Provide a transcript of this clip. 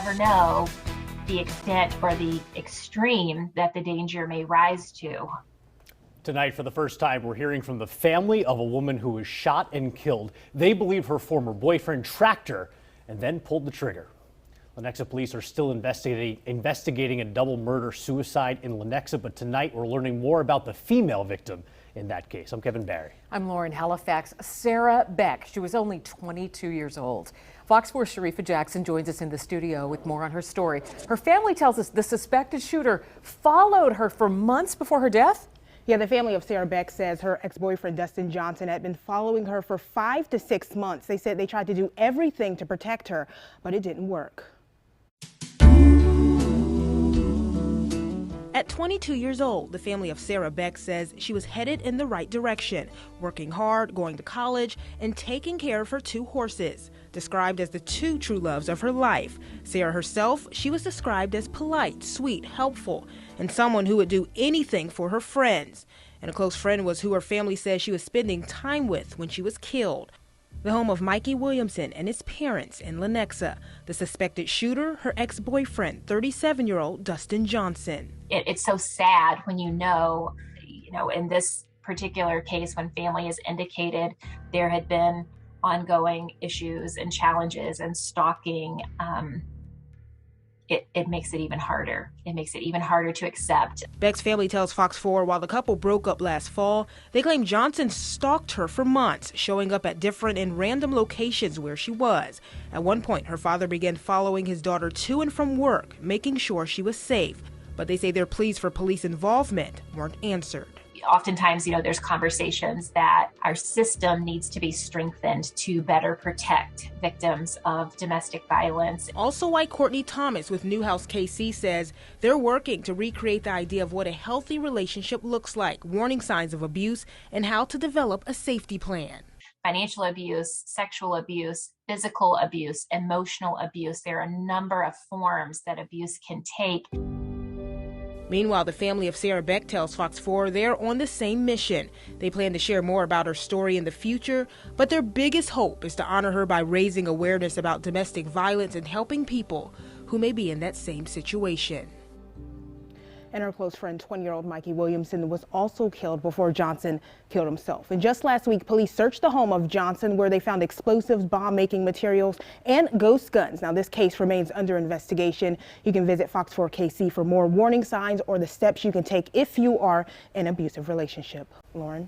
never know the extent or the extreme that the danger may rise to. Tonight, for the first time, we're hearing from the family of a woman who was shot and killed. They believe her former boyfriend tracked her and then pulled the trigger. Lenexa police are still investigating a double murder-suicide in Lenexa, but tonight we're learning more about the female victim in that case. I'm Kevin Barry. I'm Lauren Halifax. Sarah Beck, she was only 22 years old. Fox 4's Sharifa Jackson joins us in the studio with more on her story. Her family tells us the suspected shooter followed her for months before her death. Yeah, the family of Sarah Beck says her ex-boyfriend Dustin Johnson had been following her for 5 to 6 months. They said they tried to do everything to protect her, but it didn't work. At 22 years old, the family of Sarah Beck says she was headed in the right direction, working hard, going to college, and taking care of her 2 horses. Described as the 2 true loves of her life, Sarah herself, she was described as polite, sweet, helpful, and someone who would do anything for her friends. And a close friend was who her family says she was spending time with when she was killed. The home of Mikey Williamson and his parents in Lenexa. The suspected shooter, her ex-boyfriend, 37-year-old Dustin Johnson. It's so sad when you know, in this particular case, when family has indicated there had been ongoing issues and challenges and stalking, it makes it even harder. It makes it even harder to accept. Beck's family tells Fox 4 while the couple broke up last fall, they claim Johnson stalked her for months, showing up at different and random locations where she was. At one point, her father began following his daughter to and from work, making sure she was safe. But they say their pleas for police involvement weren't answered. Oftentimes, there's conversations that our system needs to be strengthened to better protect victims of domestic violence. Also, why Courtney Thomas with Newhouse KC says they're working to recreate the idea of what a healthy relationship looks like, warning signs of abuse, and how to develop a safety plan. Financial abuse, sexual abuse, physical abuse, emotional abuse. There are a number of forms that abuse can take. Meanwhile, the family of Sarah Beck tells Fox 4 they're on the same mission. They plan to share more about her story in the future, but their biggest hope is to honor her by raising awareness about domestic violence and helping people who may be in that same situation. And her close friend, 20-year-old Mikey Williamson, was also killed before Johnson killed himself. And just last week, police searched the home of Johnson where they found explosives, bomb-making materials, and ghost guns. Now, this case remains under investigation. You can visit Fox 4 KC for more warning signs or the steps you can take if you are in an abusive relationship. Lauren?